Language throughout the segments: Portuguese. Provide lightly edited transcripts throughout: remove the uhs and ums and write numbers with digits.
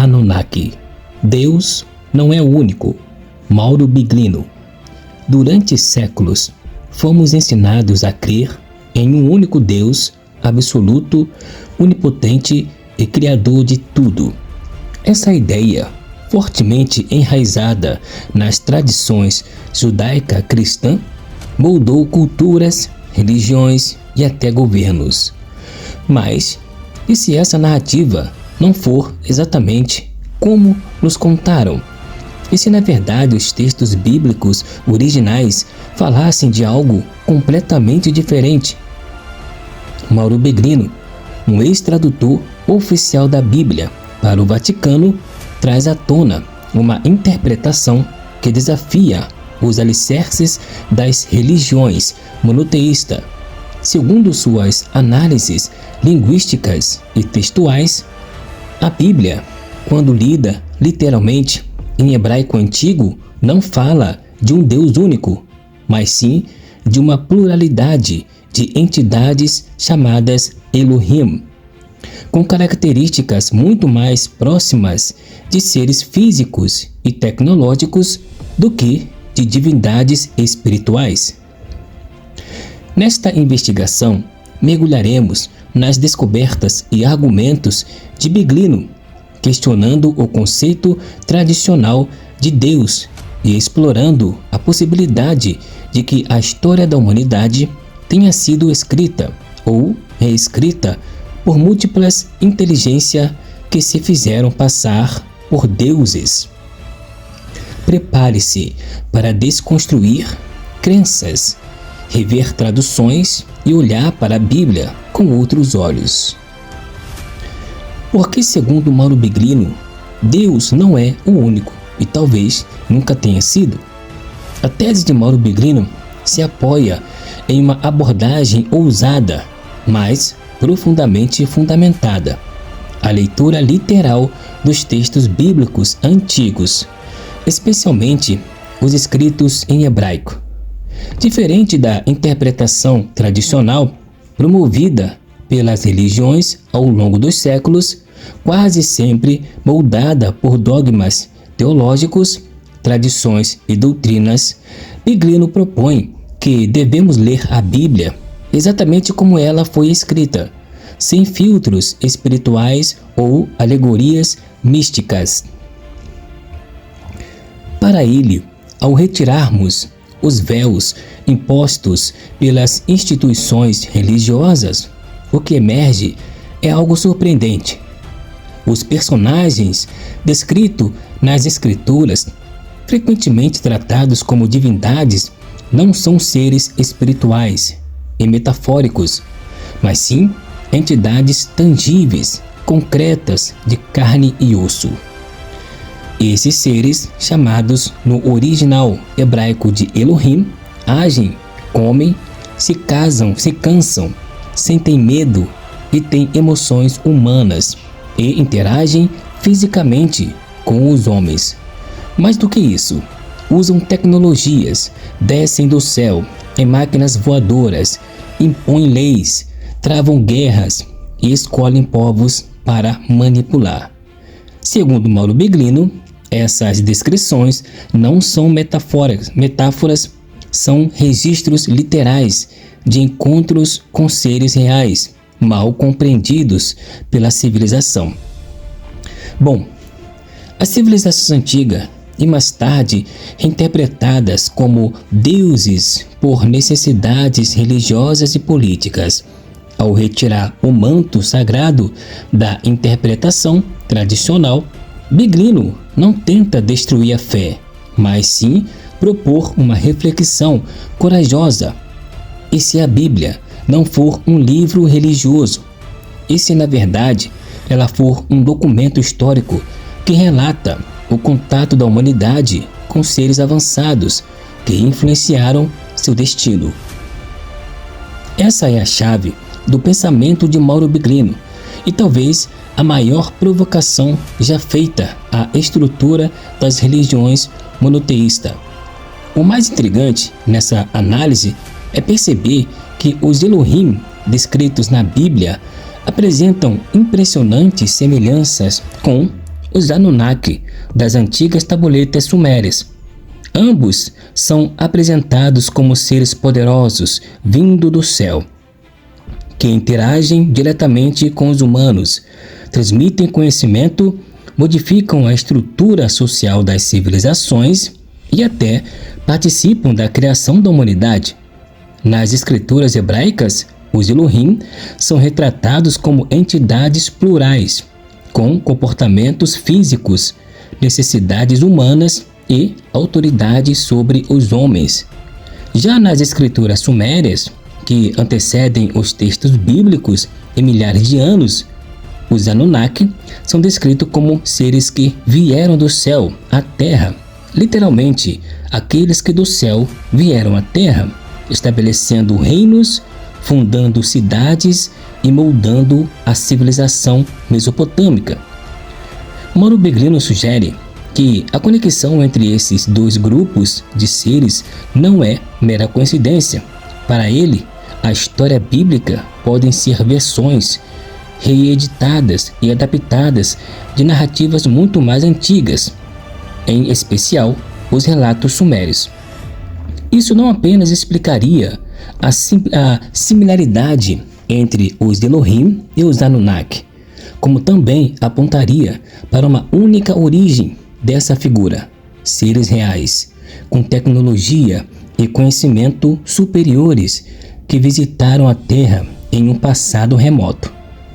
Anunnaki. Deus não é o único. Mauro Biglino. Durante séculos, fomos ensinados a crer em um único Deus absoluto, onipotente e criador de tudo. Essa ideia, fortemente enraizada nas tradições judaica-cristã, moldou culturas, religiões e até governos. Mas, e se essa narrativa não for exatamente como nos contaram? E se na verdade os textos bíblicos originais falassem de algo completamente diferente? Mauro Biglino, um ex-tradutor oficial da Bíblia para o Vaticano, traz à tona uma interpretação que desafia os alicerces das religiões monoteístas. Segundo suas análises linguísticas e textuais, a Bíblia, quando lida literalmente em hebraico antigo, não fala de um Deus único, mas sim de uma pluralidade de entidades chamadas Elohim, com características muito mais próximas de seres físicos e tecnológicos do que de divindades espirituais. Nesta investigação, mergulharemos nas descobertas e argumentos de Biglino, questionando o conceito tradicional de Deus e explorando a possibilidade de que a história da humanidade tenha sido escrita ou reescrita por múltiplas inteligências que se fizeram passar por deuses. Prepare-se para desconstruir crenças, rever traduções e olhar para a Bíblia com outros olhos. Porque, segundo Mauro Biglino, Deus não é o único e talvez nunca tenha sido. A tese de Mauro Biglino se apoia em uma abordagem ousada, mas profundamente fundamentada: a leitura literal dos textos bíblicos antigos, especialmente os escritos em hebraico. Diferente da interpretação tradicional promovida pelas religiões ao longo dos séculos, quase sempre moldada por dogmas teológicos, tradições e doutrinas, Biglino propõe que devemos ler a Bíblia exatamente como ela foi escrita, sem filtros espirituais ou alegorias místicas. Para ele, ao retirarmos os véus impostos pelas instituições religiosas, o que emerge é algo surpreendente. Os personagens descritos nas Escrituras, frequentemente tratados como divindades, não são seres espirituais e metafóricos, mas sim entidades tangíveis, concretas, de carne e osso. Esses seres, chamados no original hebraico de Elohim, agem, comem, se casam, se cansam, sentem medo e têm emoções humanas e interagem fisicamente com os homens. Mais do que isso, usam tecnologias, descem do céu em máquinas voadoras, impõem leis, travam guerras e escolhem povos para manipular. Segundo Mauro Biglino, essas descrições não são metáforas, são registros literais de encontros com seres reais, mal compreendidos pela civilização. Bom, as civilizações antigas e mais tarde reinterpretadas como deuses por necessidades religiosas e políticas, ao retirar o manto sagrado da interpretação tradicional, Biglino não tenta destruir a fé, mas sim propor uma reflexão corajosa. E se a Bíblia não for um livro religioso? E se na verdade ela for um documento histórico que relata o contato da humanidade com seres avançados que influenciaram seu destino? Essa é a chave do pensamento de Mauro Biglino e talvez a maior provocação já feita à estrutura das religiões monoteístas. O mais intrigante nessa análise é perceber que os Elohim descritos na Bíblia apresentam impressionantes semelhanças com os Anunnaki das antigas tabuletas sumérias. Ambos são apresentados como seres poderosos vindo do céu, que interagem diretamente com os humanos, transmitem conhecimento, modificam a estrutura social das civilizações e até participam da criação da humanidade. Nas escrituras hebraicas, os Elohim são retratados como entidades plurais, com comportamentos físicos, necessidades humanas e autoridade sobre os homens. Já nas escrituras sumérias, que antecedem os textos bíblicos em milhares de anos, os Anunnaki são descritos como seres que vieram do céu à terra, literalmente, aqueles que do céu vieram à terra, estabelecendo reinos, fundando cidades e moldando a civilização mesopotâmica. Mauro Beglino sugere que a conexão entre esses dois grupos de seres não é mera coincidência. Para ele, a história bíblica podem ser versões reeditadas e adaptadas de narrativas muito mais antigas, em especial os relatos sumérios. Isso não apenas explicaria a similaridade entre os Elohim e os Anunnaki, como também apontaria para uma única origem dessa figura, seres reais, com tecnologia e conhecimento superiores que visitaram a Terra em um passado remoto.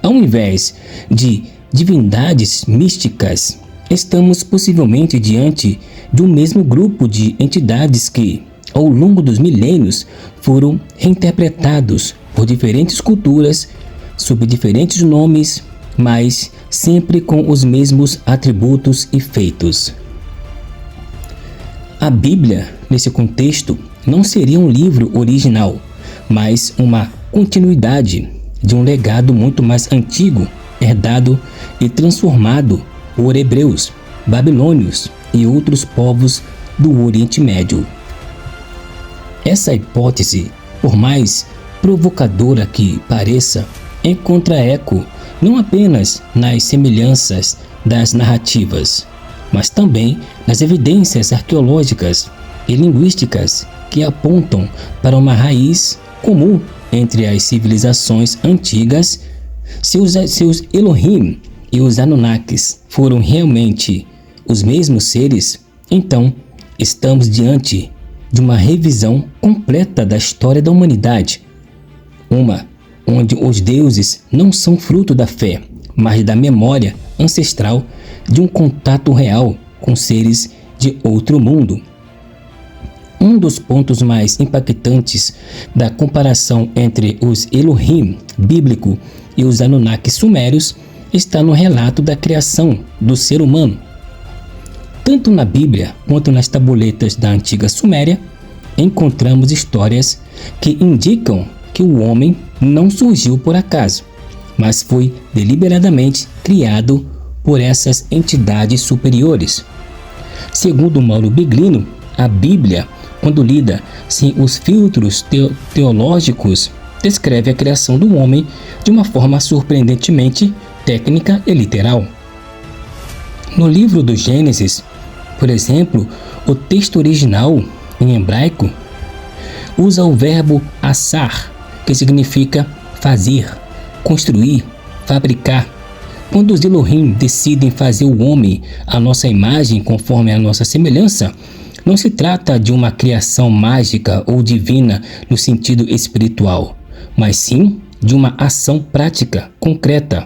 Ao invés de divindades místicas, estamos possivelmente diante de um mesmo grupo de entidades que, ao longo dos milênios, foram reinterpretados por diferentes culturas, sob diferentes nomes, mas sempre com os mesmos atributos e feitos. A Bíblia, nesse contexto, não seria um livro original, mas uma continuidade de um legado muito mais antigo, herdado e transformado por hebreus, babilônios e outros povos do Oriente Médio. Essa hipótese, por mais provocadora que pareça, encontra eco não apenas nas semelhanças das narrativas, mas também nas evidências arqueológicas e linguísticas que apontam para uma raiz comum entre as civilizações antigas. Se os Elohim e os Anunnakis foram realmente os mesmos seres, então estamos diante de uma revisão completa da história da humanidade, uma onde os deuses não são fruto da fé, mas da memória ancestral de um contato real com seres de outro mundo. Um dos pontos mais impactantes da comparação entre os Elohim bíblico e os Anunnaki sumérios está no relato da criação do ser humano. Tanto na Bíblia quanto nas tabuletas da antiga Suméria, encontramos histórias que indicam que o homem não surgiu por acaso, mas foi deliberadamente criado por essas entidades superiores. Segundo Mauro Beglino, a Bíblia, quando lida sem os filtros teológicos, descreve a criação do homem de uma forma surpreendentemente técnica e literal. No livro do Gênesis, por exemplo, o texto original, em hebraico, usa o verbo assar, que significa fazer, construir, fabricar. Quando os Elohim decidem fazer o homem à nossa imagem conforme a nossa semelhança, não se trata de uma criação mágica ou divina no sentido espiritual, mas sim de uma ação prática, concreta,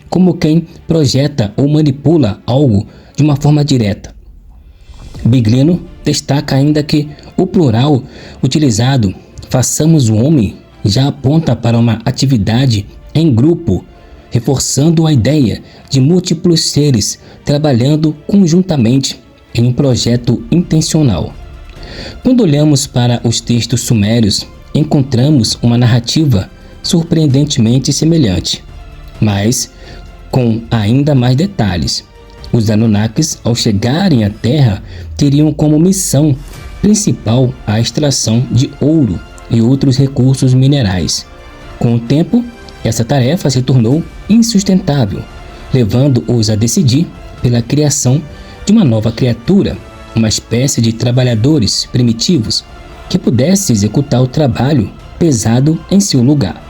como quem projeta ou manipula algo de uma forma direta. Beglino destaca ainda que o plural utilizado, façamos o homem, já aponta para uma atividade em grupo, reforçando a ideia de múltiplos seres trabalhando conjuntamente em um projeto intencional. Quando olhamos para os textos sumérios, encontramos uma narrativa surpreendentemente semelhante, mas com ainda mais detalhes. Os Anunnakis, ao chegarem à Terra, teriam como missão principal a extração de ouro e outros recursos minerais. Com o tempo, essa tarefa se tornou insustentável, levando-os a decidir pela criação de uma nova criatura, uma espécie de trabalhadores primitivos que pudesse executar o trabalho pesado em seu lugar.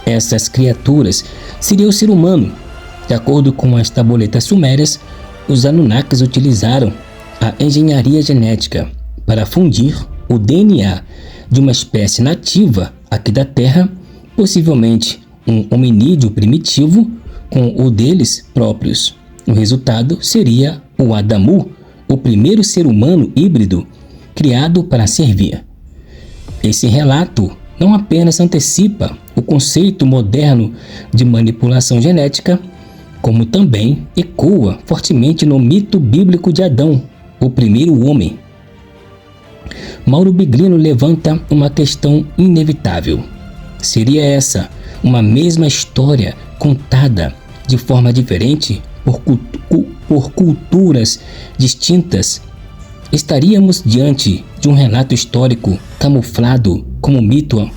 Essas criaturas seriam o ser humano. De acordo com as tabuletas sumérias, os Anunnakis utilizaram a engenharia genética para fundir o DNA de uma espécie nativa aqui da Terra, possivelmente um hominídeo primitivo, com o deles próprios. O resultado seria o Adamu, o primeiro ser humano híbrido criado para servir. Esse relato não apenas antecipa o conceito moderno de manipulação genética, como também ecoa fortemente no mito bíblico de Adão, o primeiro homem. Mauro Biglino levanta uma questão inevitável. Seria essa uma mesma história contada de forma diferente por culturas distintas? Estaríamos diante de um relato histórico camuflado como mito?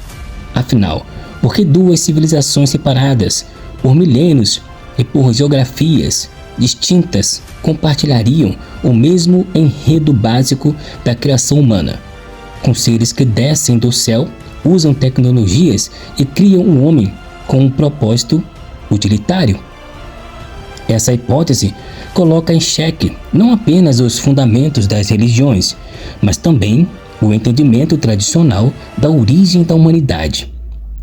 Afinal, por que duas civilizações separadas por milênios e por geografias distintas compartilhariam o mesmo enredo básico da criação humana, com seres que descem do céu, usam tecnologias e criam um homem com um propósito utilitário? Essa hipótese coloca em xeque não apenas os fundamentos das religiões, mas também o entendimento tradicional da origem da humanidade.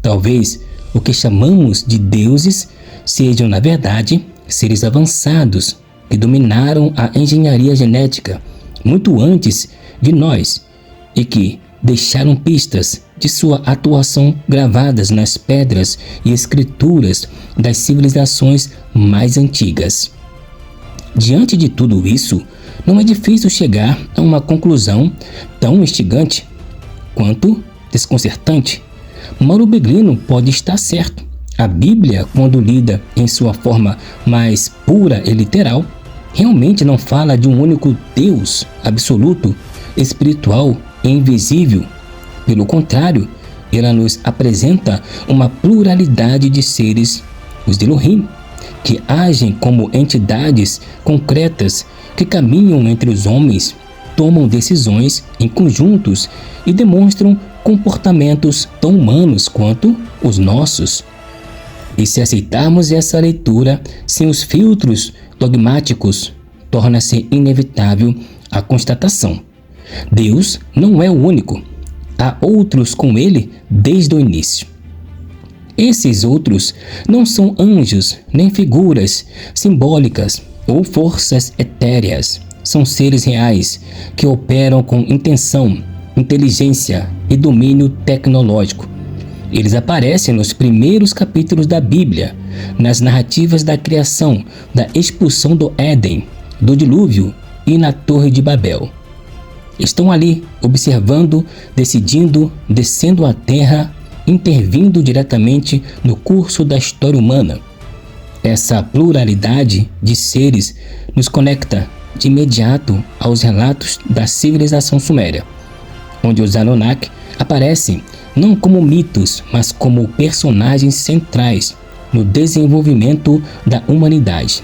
Talvez o que chamamos de deuses sejam, na verdade, seres avançados que dominaram a engenharia genética muito antes de nós e que deixaram pistas de sua atuação gravadas nas pedras e escrituras das civilizações mais antigas. Diante de tudo isso, não é difícil chegar a uma conclusão tão instigante quanto desconcertante. Mauro Biglino pode estar certo. A Bíblia, quando lida em sua forma mais pura e literal, realmente não fala de um único Deus absoluto, espiritual e invisível. Pelo contrário, ela nos apresenta uma pluralidade de seres, os Elohim, que agem como entidades concretas que caminham entre os homens, tomam decisões em conjuntos e demonstram comportamentos tão humanos quanto os nossos. E se aceitarmos essa leitura sem os filtros dogmáticos, torna-se inevitável a constatação: Deus não é o único. Há outros com ele desde o início. Esses outros não são anjos, nem figuras simbólicas ou forças etéreas. São seres reais que operam com intenção, inteligência e domínio tecnológico. Eles aparecem nos primeiros capítulos da Bíblia, nas narrativas da criação, da expulsão do Éden, do dilúvio e na Torre de Babel. Estão ali, observando, decidindo, descendo à terra, intervindo diretamente no curso da história humana. Essa pluralidade de seres nos conecta de imediato aos relatos da civilização suméria, onde os Anunnaki aparecem não como mitos, mas como personagens centrais no desenvolvimento da humanidade.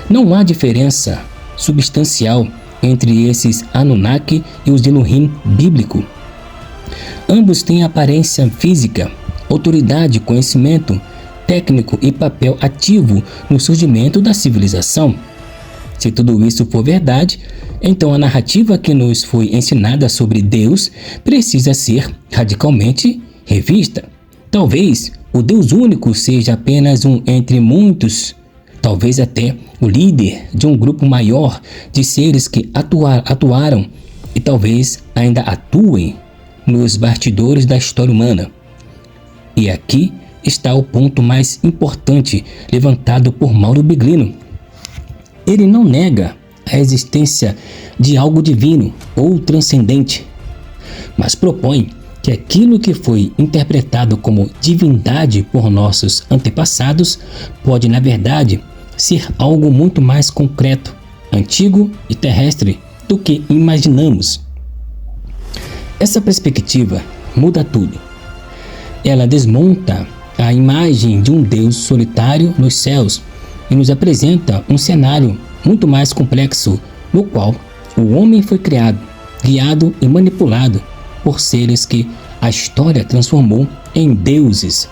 Não há diferença substancial entre esses Anunnaki e os Elohim bíblico. Ambos têm aparência física, autoridade, conhecimento técnico e papel ativo no surgimento da civilização. Se tudo isso for verdade, então a narrativa que nos foi ensinada sobre Deus precisa ser radicalmente revista. Talvez o Deus único seja apenas um entre muitos, talvez até o líder de um grupo maior de seres que atuaram e talvez ainda atuem nos bastidores da história humana. E aqui está o ponto mais importante levantado por Mauro Biglino. Ele não nega a existência de algo divino ou transcendente, mas propõe que aquilo que foi interpretado como divindade por nossos antepassados pode, na verdade, ser algo muito mais concreto, antigo e terrestre do que imaginamos. Essa perspectiva muda tudo. Ela desmonta a imagem de um Deus solitário nos céus e nos apresenta um cenário muito mais complexo, no qual o homem foi criado, guiado e manipulado por seres que a história transformou em deuses.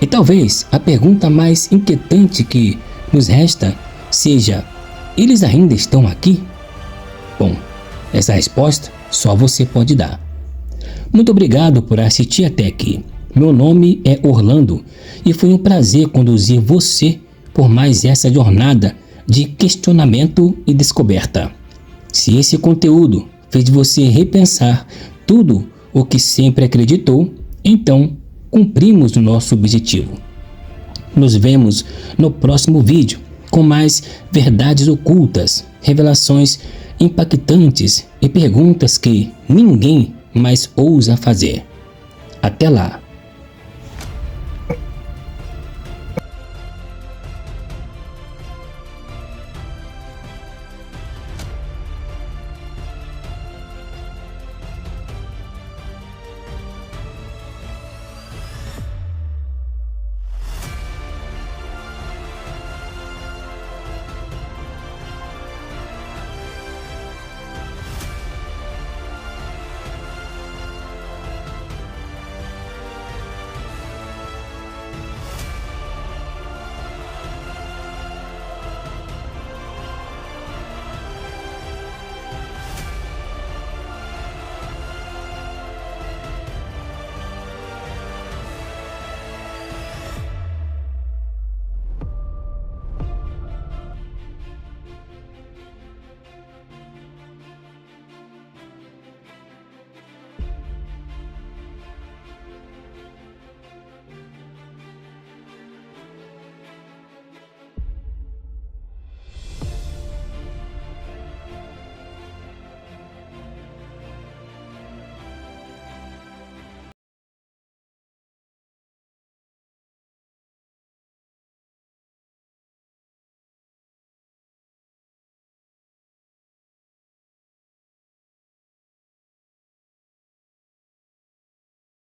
E talvez a pergunta mais inquietante que nos resta seja: eles ainda estão aqui? Bom, essa resposta só você pode dar. Muito obrigado por assistir até aqui. Meu nome é Orlando e foi um prazer conduzir você por mais essa jornada de questionamento e descoberta. Se esse conteúdo fez você repensar tudo o que sempre acreditou, então cumprimos o nosso objetivo. Nos vemos no próximo vídeo com mais verdades ocultas, revelações impactantes e perguntas que ninguém mais ousa fazer. Até lá!